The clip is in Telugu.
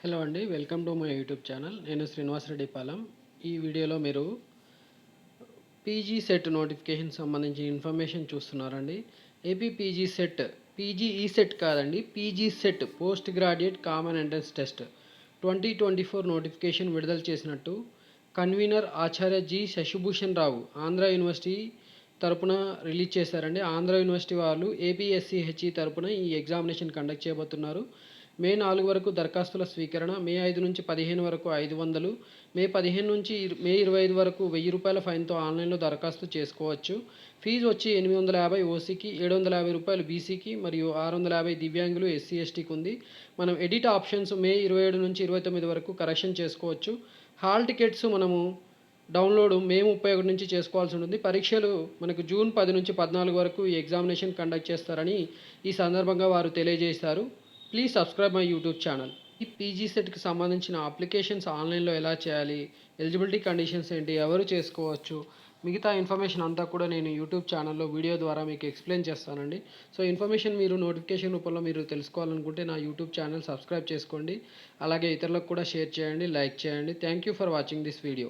హలో అండి, welcome to my YouTube channel. నేను శ్రీనివాస్ రెడ్డి పాలెం. ఈ వీడియోలో మీరు పీజీ సెట్ నోటిఫికేషన్ సంబంధించి ఇన్ఫర్మేషన్ చూస్తున్నారండి. ఏపీ పీజీ సెట్, పీజీ ఈ సెట్ కాదండి, PG set post graduate common entrance test 2024 notification విడుదల చేసినట్టు కన్వీనర్ ఆచార్య జి శశిభూషణ్ రావు ఆంధ్ర యూనివర్సిటీ తరపున రిలీజ్ చేశారండి. ఆంధ్ర యూనివర్సిటీ వాళ్ళు ఏపీఎస్సిహెచ్ఈ తరపున ఈ ఎగ్జామినేషన్ కండక్ట్ చేయబోతున్నారు. మే 4 వరకు దరఖాస్తుల స్వీకరణ, మే 5 నుంచి 15 వరకు 500, మే 15 నుంచి మే 25 వరకు ₹1000 ఫైన్తో ఆన్లైన్లో దరఖాస్తు చేసుకోవచ్చు. ఫీజు వచ్చి 850 ఓసీకి, 750 బీసీకి మరియు 650 దివ్యాంగులు ఎస్సీ ఎస్టీకి ఉంది. మనం ఎడిట్ ఆప్షన్స్ మే 27 నుంచి 29 వరకు కరెక్షన్ చేసుకోవచ్చు. హాల్ టికెట్స్ మనము డౌన్లోడ్ మే 31 నుంచి చేసుకోవాల్సి ఉంటుంది. పరీక్షలు మనకు జూన్ 10 నుంచి 14 వరకు ఈ ఎగ్జామినేషన్ కండక్ట్ చేస్తారని ఈ సందర్భంగా వారు తెలియజేశారు. Please subscribe my YouTube channel. ఈ పీజీ సెట్కి సంబంధించిన అప్లికేషన్స్ ఆన్లైన్లో ఎలా చేయాలి, ఎలిజిబిలిటీ కండిషన్స్ ఏంటి, ఎవరు చేసుకోవచ్చు, మిగతా ఇన్ఫర్మేషన్ అంతా కూడా నేను యూట్యూబ్ ఛానల్లో వీడియో ద్వారా మీకు ఎక్స్ప్లెయిన్ చేస్తానండి. సో ఇన్ఫర్మేషన్ మీరు నోటిఫికేషన్ రూపంలో మీరు తెలుసుకోవాలనుకుంటే నా యూట్యూబ్ ఛానల్ సబ్స్క్రైబ్ చేసుకోండి. అలాగే ఇతరులకు కూడా షేర్ చేయండి, లైక్ చేయండి. Thank you for watching this video.